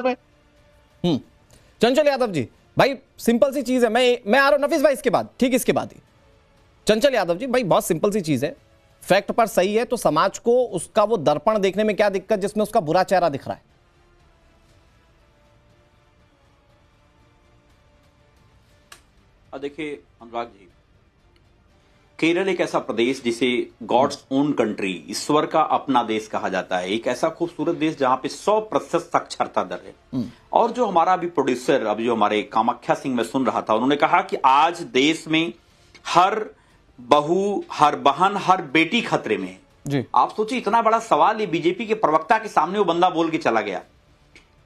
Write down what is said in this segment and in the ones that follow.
में। चंचल यादव जी, भाई सिंपल सी चीज है, मैं आ रहा हूं नफीस भाई इसके बाद, ठीक इसके बाद ही। चंचल यादव जी, भाई बहुत सिंपल सी चीज है, फैक्ट पर सही है तो समाज को उसका वो दर्पण देखने में क्या दिक्कत जिसमें उसका बुरा चेहरा दिख रहा है? देखिए अनुराग जी, केरल एक ऐसा प्रदेश जिसे गॉड्स ओन कंट्री, ईश्वर का अपना देश कहा जाता है। एक ऐसा खूबसूरत देश जहां पे 100% साक्षरता दर है। और जो हमारा अभी प्रोड्यूसर, अभी जो हमारे कामाख्या सिंह में सुन रहा था, उन्होंने कहा कि आज देश में हर बहू, हर बहन, हर बेटी खतरे में है जी। आप सोचिए, इतना बड़ा सवाल ये बीजेपी के प्रवक्ता के सामने वो बंदा बोल के चला गया।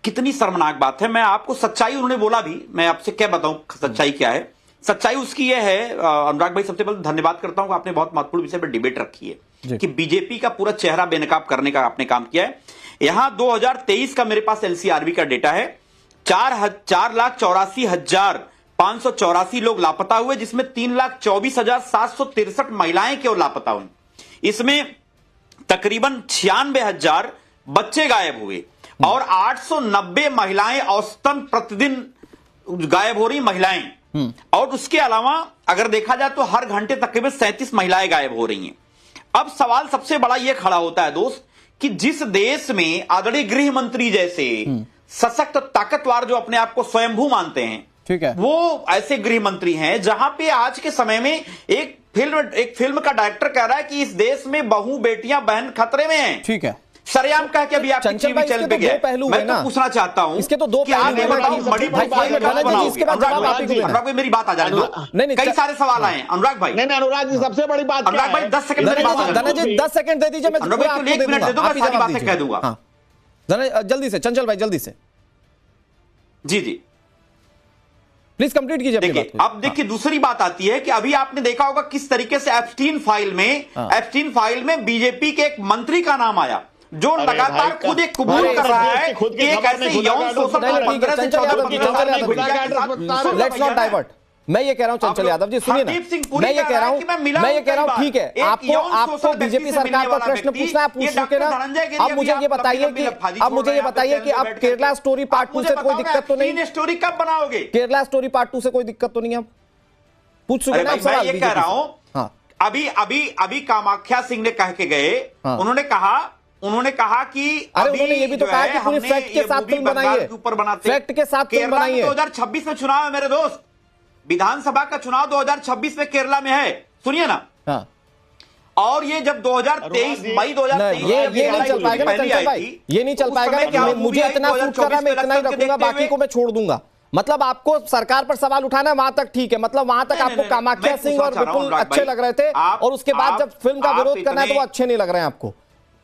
कितनी शर्मनाक बात है। मैं आपको सच्चाई उन्होंने बोला भी, मैं आपसे क्या बताऊं सच्चाई क्या है। सच्चाई उसकी यह है, अनुराग भाई सबसे पहले धन्यवाद करता हूं कि आपने बहुत महत्वपूर्ण विषय पर डिबेट रखी है कि बीजेपी का पूरा चेहरा बेनकाब करने का आपने काम किया है। यहां 2023 का मेरे पास एनसीआरबी का डेटा है, 4,84,584 लोग लापता हुए, जिसमें 3,24,763 महिलाएं केवल लापता हुई। इसमें तकरीबन 96,000 बच्चे गायब हुए और 890 महिलाएं औसतन प्रतिदिन गायब हो रही महिलाएं। और उसके अलावा अगर देखा जाए तो हर घंटे तकरीबन 37 महिलाएं गायब हो रही हैं। अब सवाल सबसे बड़ा यह खड़ा होता है दोस्त कि जिस देश में आदरणीय गृह मंत्री जैसे सशक्त ताकतवर जो अपने आप को स्वयंभू मानते हैं, ठीक है, वो ऐसे गृह मंत्री हैं जहां पे आज के समय में एक फिल्म का डायरेक्टर कह रहा है कि इस देश में बहू, बेटियां, बहन खतरे में हैं। ठीक है, सरेआम कह के अभी आप टीवी चैनल पे गए। मैं तो पूछना चाहता हूं, इसके तो दो पहलू हैं। अनुराग भाई मेरी बात आ जाए दो, कई सारे सवाल आए अनुराग भाई। नहीं अनुराग जी, सबसे बड़ी बात अनुराग भाई 10 सेकंड मेरी बात आ जाए। 10 सेकंड दे दीजिए, मैं 1 मिनट दे दो, मैं सारी बातें कह दूंगा। जल्दी से चंचल भाई, जल्दी से। जी जी प्लीज कंप्लीट कीजिए। देखिए अब देखिए दूसरी बात आती है कि अभी आपने देखा होगा किस तरीके से एप्स्टीन फाइल में बीजेपी के एक मंत्री का नाम आया, जो लगातार खुद एक कबूल कर रहा है कि एक ऐसे यौन शोषण। Let's not divert. मैं ये कह रहा हूं चंचल यादव जी, सुनिए ना, मैं ये कह रहा हूं ठीक है, आपको बीजेपी सरकार पर प्रश्न पूछना है, पूछ चुके ना। अब मुझे ये बताइए कि अब केरला स्टोरी पार्ट 2 से कोई दिक्कत तो नहीं? स्टोरी कब बनाओगे? केरला स्टोरी पार्ट 2 से कोई दिक्कत तो नहीं? अब पूछ चुके ना सवाल। ये कह रहा हूं, अभी कामाख्या सिंह ने कह के गए, उन्होंने कहा कि उन्होंने ये भी तो कहा कि पूरी फैक्ट के साथ फिल्म बनाई है, ऊपर बनाते, फैक्ट के साथ फिल्म बनाई है। 2026 में चुनाव है मेरे दोस्त, विधानसभा का चुनाव 2026 में केरला में है, सुनिए ना। हाँ। और ये जब 2023 मई 2023 ये नहीं चल पाएगा ना चंचल भाई, ये नहीं चल पाएगा कि मुझे इतना सूट कर रहा है, मैं इतना ही रखूंगा, बाकी को मैं छोड़ दूंगा। मतलब आपको सरकार पर सवाल उठाना है, वहां तक ठीक है, मतलब वहां तक आपको कामाख्या सिंह और विपुल अच्छे लग रहे थे, और उसके बाद जब फिल्म का विरोध करना है तो वो अच्छे नहीं लग रहे हैं आपको।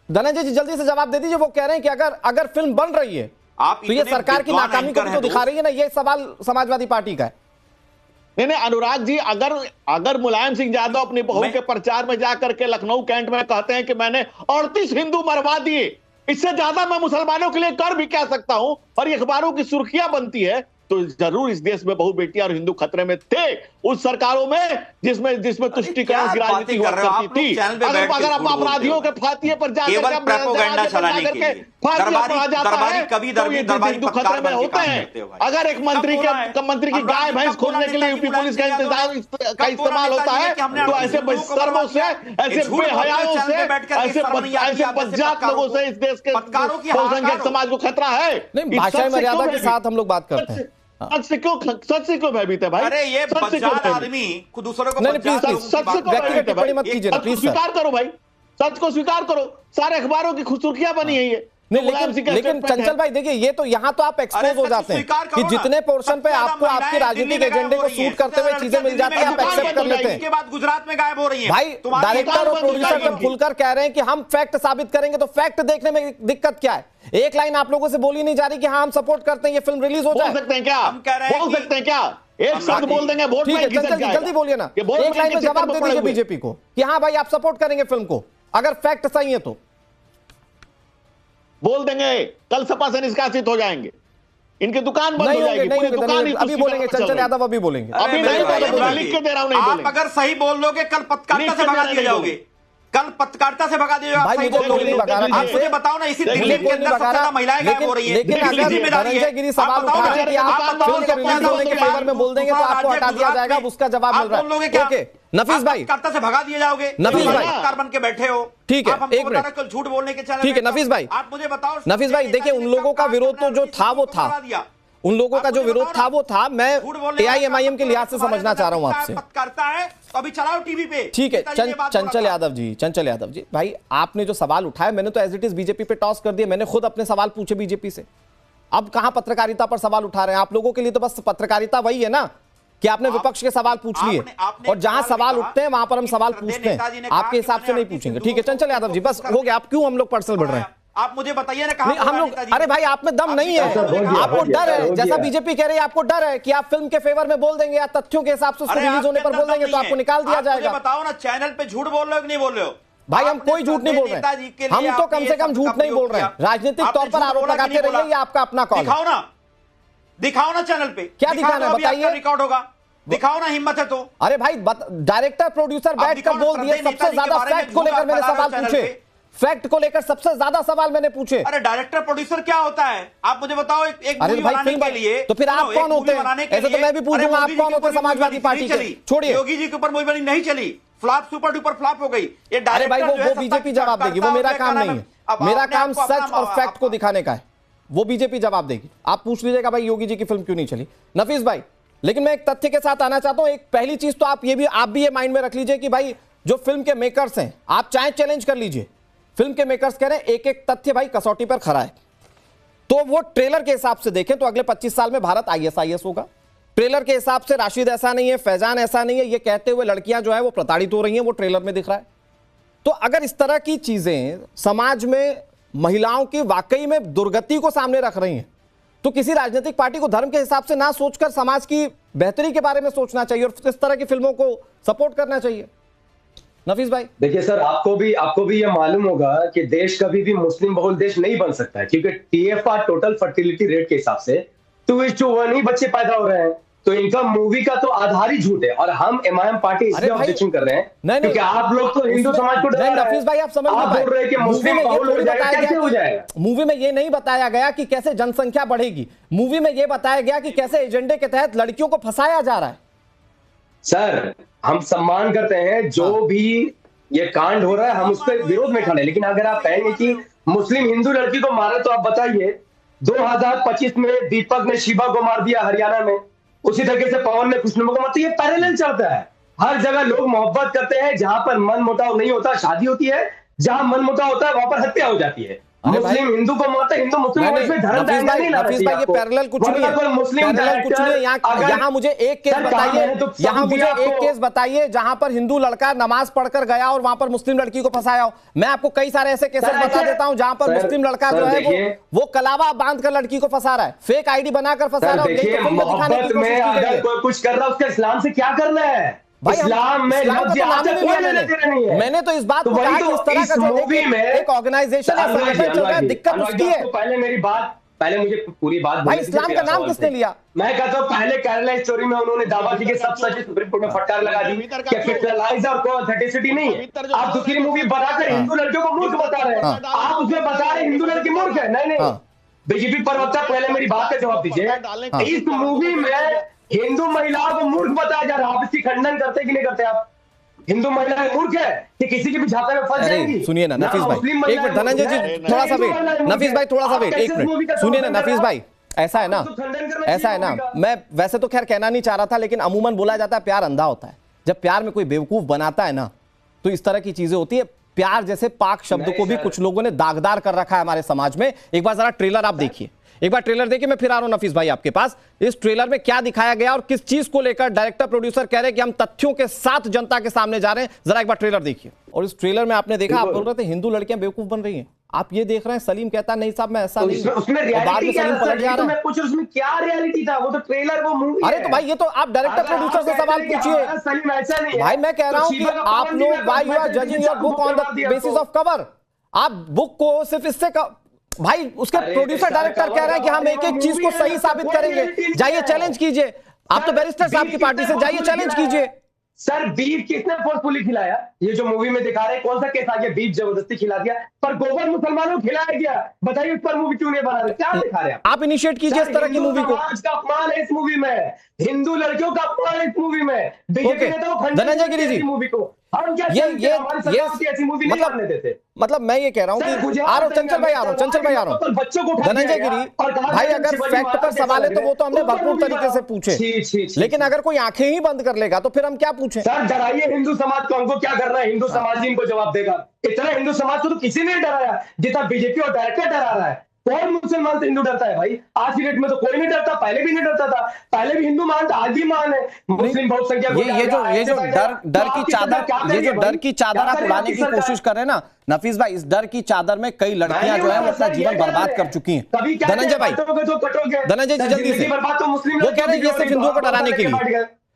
धनंजय जी जल्दी से जवाब दे दीजिए। वो कह रहे हैं कि अगर फिल्म बन रही है तो ये सरकार की नाकामी को तो दिखा रही है ना, ये सवाल समाजवादी पार्टी का है। नहीं अनुराग जी, अगर मुलायम सिंह यादव अपनी बहू के प्रचार में जाकर के लखनऊ कैंट में कहते हैं कि मैंने 38 हिंदू मरवा दिए, इससे ज्यादा मैं मुसलमानों के लिए कर भी क्या सकता हूं, और ये अखबारों की सुर्खियां बनती है, तो जरूर इस देश में बहु बेटियां और हिंदू खतरे में थे उस सरकारों में जिसमें तुष्टिकरण की राजनीति हुआ करती थी। अगर आप अपराधियों के फातिये पर जाकर हिंदू खतरे में होते हैं। अगर एक मंत्री की गाय भैंस खोलने के लिए यूपी पुलिस का इस्तेमाल होता है, तो ऐसे बेशर्मों से, ऐसे बेहयाओं से, ऐसे बदजात लोगों से इस देश के बहुसंख्यक समाज को खतरा है। भाषा मर्यादा के साथ हम लोग बात करते हैं। सच से क्यों भयभीत है भाई? अरे ये बदजात आदमी दूसरों को स्वीकार करो भाई, सच को स्वीकार करो। सारे अखबारों की सुर्खियां बनी है ये। लेकिन चंचल भाई देखिए, ये तो यहाँ तो आप एक्सपोज हो जाते हैं कि जितने पोर्शन पे आपको आपके राजनीतिक एजेंडे को सूट करते हुए चीजें मिल जाती है, आप एक्सेप्ट कर लेते हैं। के बाद गुजरात में गायब हो रही है भाई। डायरेक्टर और प्रोड्यूसर जब खुलकर कह रहे हैं कि हम फैक्ट साबित करेंगे, तो फैक्ट देखने में दिक्कत क्या है? एक लाइन आप लोगों से बोली नहीं जा रही कि हाँ हम सपोर्ट करते हैं ये फिल्म रिलीज हो जाए। बोल सकते हैं क्या? एक शब्द बोल देंगे, वोट बैंक जल्दी बोलिए ना, एक लाइन में जवाब दे दीजिए बीजेपी को कि हाँ भाई आप सपोर्ट करेंगे फिल्म को, अगर फैक्ट सही है तो बोल देंगे। कल सपा से निष्कासित हो जाएंगे, इनकी दुकान बंद हो जाएगी, पूरी दुकान अभी बोलेंगे चंचल यादव, अभी बोलेंगे। अभी नहीं लिख के दे रहा हूं, नहीं आप अगर सही बोल लोगे कल पत्रकारिता से भगा दिए जाओगे। कल पत्रकारिता से भगा दिया आप, सही बोल रहे हो। आप मुझे बताओ ना, इसी दिल्ली के अंदर सबसे ज्यादा महिलाएं गायब हो रही है, लेकिन अगर धनंजय गिरी सवाल उठा रहे हैं कि आप फिल्म के रिलीज होने के फेवर में बोल देंगे तो आपको हटा दिया जाएगा, उसका जवाब मिल रहा है। ओके नफीस भाई, पत्रकारिता से भगा दिए जाओगे, नफीस भाई पत्रकार बन के बैठे हो, ठीक है, आप हमको एक मिनट, कल झूठ बोलने के चैनल, ठीक है नफीस भाई, आप मुझे बताओ नफीस भाई, देखिए उन लोगों का विरोध तो जो था वो था, उन लोगों का जो विरोध था वो था, मैं एआईएमआईएम के लिहाज से समझना चाह रहा हूं आपसे। करता है तो अभी चलाओ टीवी पे, ठीक है। चंचल यादव जी, चंचल यादव जी, भाई आपने जो सवाल उठाया मैंने तो एज इट इज बीजेपी पे टॉस कर दिया, मैंने खुद अपने सवाल पूछे बीजेपी से। अब कहां पत्रकारिता पर सवाल उठा रहे हैं आप लोगों के लिए? तो बस पत्रकारिता वही है ना कि आपने विपक्ष के सवाल पूछ लिए, और जहां सवाल उठते हैं वहां पर हम सवाल पूछते हैं, आपके हिसाब से नहीं पूछेंगे। ठीक है चंचल यादव जी, बस हो गया। आप क्यों हम लोग पर्सनल बढ़ रहे हैं? आप मुझे बताइए ना, कहां हम लोग, अरे भाई आप में दम नहीं है, आपको डर है, जैसा बीजेपी कह रही है आपको डर है कि आप फिल्म के फेवर में बोल देंगे या तथ्यों के हिसाब से उसको रिलीज होने पर बोल देंगे तो आपको निकाल दिया जाएगा। बताओ ना, चैनल पे झूठ बोल रहे हो कि नहीं बोल रहे हो? भाई हम कोई झूठ नहीं बोल रहे हैं, हम तो कम से कम झूठ नहीं बोल रहे हैं, राजनीतिक तौर पर आरोप लगाते रहिए, ये आपका अपना कॉल है। दिखाओ ना चैनल पे, क्या दिखाना है बताइए, रिकॉर्ड होगा, दिखाओ ना, हिम्मत है तो। अरे भाई डायरेक्टर प्रोड्यूसर बैठकर बोल दिए, सबसे ज्यादा फैक्ट को लेकर मैंने सवाल पूछे, फैक्ट को लेकर सबसे ज्यादा सवाल मैंने पूछे। अरे डायरेक्टर प्रोड्यूसर क्या होता है आप मुझे बताओ? एक मूवी बनाने के लिए तो फिर आप कौन होते हैं? ऐसे तो मैं भी पूछूंगा आप कौन होते हैं समाजवादी पार्टी के? छोड़िए, योगी जी के ऊपर मूवी बनी, नहीं चली, फ्लॉप, सुपर डुपर फ्लॉप हो गई। ये डायरेक्टर भाई वो बीजेपी जवाब देगी, वो मेरा काम नहीं है, मेरा काम सच और फैक्ट को दिखाने का है, वो बीजेपी जवाब देगी। आप पूछ लीजिएगा भाई योगी जी की फिल्म क्यों नहीं चली। नफीस भाई, लेकिन मैं एक तथ्य के साथ आना चाहता हूं। एक पहली चीज तो आप भी ये माइंड में रख लीजिए कि भाई जो फिल्म के मेकर्स हैं, आप चाहे चैलेंज कर लीजिए, फिल्म के मेकर्स कह रहे हैं एक एक तथ्य भाई कसौटी पर खरा है। तो वो ट्रेलर के हिसाब से देखें तो अगले 25 साल में भारत ISIS होगा। ट्रेलर के हिसाब से राशिद ऐसा नहीं है, फैजान ऐसा नहीं है, ये कहते हुए लड़कियां जो है वो प्रताड़ित हो रही हैं, वो ट्रेलर में दिख रहा है। तो अगर इस तरह की चीजें समाज में महिलाओं की वाकई में दुर्गति को सामने रख रही हैं, तो किसी राजनीतिक पार्टी को धर्म के हिसाब से ना सोचकर समाज की बेहतरी के बारे में सोचना चाहिए और इस तरह की फिल्मों को सपोर्ट करना चाहिए। नफीस भाई देखिए सर, आपको भी यह मालूम होगा कि देश कभी भी मुस्लिम बहुल देश नहीं बन सकता है, क्योंकि TFR टोटल फर्टिलिटी रेट के हिसाब से 2:1 ही बच्चे पैदा हो रहे हैं। तो इनका मूवी का तो आधार ही झूठ है, और हम MIM पार्टी इसलिए ऑब्जेक्शन कर रहे हैं क्योंकि आप लोग तो हिंदू समाज को डरा रहे हैं। नफीस भाई आप समझ नहीं बोल रहे हैं कि मुस्लिम बहुल हो जाएगा, कैसे हो जाएगा? मूवी में ये नहीं बताया गया कि कैसे जनसंख्या बढ़ेगी, मूवी में ये बताया गया कि कैसे एजेंडे के तहत लड़कियों को फंसाया जा रहा है। सर हम सम्मान करते हैं जो भी ये कांड हो रहा है, हम उस पर विरोध में खड़े, लेकिन अगर आप कहेंगे कि मुस्लिम हिंदू लड़की को मारा, तो आप बताइए 2025 में दीपक ने शिवा को मार दिया हरियाणा में, उसी तरीके से पवन ने कृष्ण को मार दिया। ये पैरेलल चलता है, हर जगह लोग मोहब्बत करते हैं, जहां पर मन मुटाव नहीं होता शादी होती है, जहां मन मुटाव होता है वहां पर हत्या हो जाती है। मुस्लिम हिंदू को मारते, हिंदू मुस्लिम को मारते, धर्म का एंगल नहीं लाना चाहिए आपको। पैरेलल कुछ नहीं है, मुस्लिम कुछ नहीं है। यहाँ मुझे एक केस बताइए, यहाँ मुझे एक केस बताइए जहां पर हिंदू लड़का नमाज पढ़कर गया और वहां पर मुस्लिम लड़की को फंसाया हो। मैं आपको कई सारे ऐसे केसेस बता देता हूं जहां पर मुस्लिम लड़का जो है वो कलावा बांध कर लड़की को फंसा रहा है, फेक ID बनाकर फंसा रहा है। मोहब्बत में अगर कोई कुछ कर रहा है, उसका इस्लाम से क्या करना है? इस्लाम में मैंने तो इस बात को कहा कि इस तरह का एक ऑर्गेनाइजेशन है, संगठन चल रहा है, दिक्कत उसकी है। पहले मुझे पूरी बात भाई इस्लाम का नाम किसने लिया? मैं कहता हूँ पहले केरला स्टोरी में उन्होंने दावा की कि सब सच, सुप्रीम कोर्ट में फटकार लगा दी कि फिक्शनलाइज और कोई ऑथेंटिसिटी नहीं है। आप दूसरी मूवी बनाकर हिंदू लड़कियों को मूर्ख बता रहे हैं, आप उसमें बता रहे हिंदू लड़की मूर्ख है। नहीं, बीजेपी प्रवक्ता पहले मेरी बात का जवाब दीजिए। इस मूवी में हिंदू महिलाओं को मूर्ख बताया जा रहा है, आप इसकी खंडन करते कि नहीं करते? आप हिंदू महिलाएं मूर्ख है कि किसी के भी झांसे में फंस जाएंगी? सुनिए ना नफीस भाई, एक मिनट धनंजय जी थोड़ा सा वेट, नफीस भाई थोड़ा सा वेट, एक मिनट सुनिए ना नफीस भाई। ऐसा है ना, मैं वैसे तो खैर कहना नहीं चाह रहा था, लेकिन अमूमन बोला जाता है प्यार अंधा होता है। जब प्यार में कोई बेवकूफ बनाता है ना, तो इस तरह की चीजें होती है। प्यार जैसे पाक शब्द को भी कुछ लोगों ने दागदार कर रखा है हमारे समाज में। एक बार जरा ट्रेलर आप देखिए, एक बार ट्रेलर देखिए, मैं फिर आ रहा हूं नफीस भाई आपके पास। इस ट्रेलर में क्या दिखाया गया और किस चीज को लेकर डायरेक्टर प्रोड्यूसर कह रहे हैं कि हम तथ्यों के साथ जनता के सामने जा रहे हैं, जरा एक बार ट्रेलर देखिए। और इस ट्रेलर में आपने देखा, आप बोल रहे थे हिंदू लड़कियां बेवकूफ बन रही हैं, आप ये देख रहे हैं सलीम कहता है नहीं साहब मैं ऐसा नहीं, उसमें बाद में सलीम पलट जा रहा है। उसमें क्या रियलिटी था? वो तो ट्रेलर, वो मूवी। अरे तो भाई ये तो आप डायरेक्टर प्रोड्यूसर से सवाल पूछिए। सलीम ऐसा नहीं है भाई, मैं कह रहा हूं कि आप लोग why you are judging your book on the basis of cover. आप बुक को सिर्फ इससे भाई उसके प्रोड्यूसर डायरेक्टर कह रहे हैं कि हम एक एक चीज को सही साबित करेंगे, जाइए चैलेंज कीजिए। आप तो बैरिस्टर साहब की पार्टी से, जाइए चैलेंज कीजिए। सर बीफ किसने फोर्सफुली खिलाया? ये जो मूवी में दिखा रहे हैं, कौन सा केस आ गया बीफ जबरदस्ती खिला दिया? पर गोबर मुसलमानों को खिलाया गया, बताइए उस पर मूवी क्यों नहीं बना रहे? क्या दिखा रहे हैं आप इनिशिएट कीजिए इस तरह की मूवी को। समाज का अपमान है इस मूवी में, हिंदू लड़कियों का अपमान है इस मूवी में, बीजेपी नेता को धनंजय गिरी जी मूवी को हम क्या ये ऐसी मूवी नहीं करने देते। मतलब मैं ये कह रहा हूं कि आ रहा हूं चंचल भाई, आ रहा हूं बच्चों को धनंजय गिरी भाई, अगर फैक्ट पर सवाल है तो वो तो हमने भरपूर तरीके से पूछे, लेकिन अगर कोई आंखें ही बंद कर लेगा तो फिर हम क्या पूछें? सर डराइए हिंदू समाज को, हमको क्या करना है? हिंदू समाज ही इनको जवाब देगा। इतना हिंदू समाज को तो किसी ने डराया जितना बीजेपी और डायरेक्टर डरा रहा है। कौन मुसलमान से हिंदू डरता है भाई? आज की डेट में तो कोई नहीं डरता, पहले भी नहीं डरता था, पहले भी हिंदू मान था, आज भी मान है। मुस्लिम बहुत संख्या ये जो डर की चादर, ये जो डर की चादर आप उड़ाने की कोशिश कर रहे हैं ना नफीस भाई, इस डर की चादर में कई लड़कियां जो है वो अपना जीवन बर्बाद कर चुकी हैं। धनंजय भाई, धनंजय जी जल्दी से, वो कह रहे हैं ये सिर्फ हिंदुओं को डराने के लिए।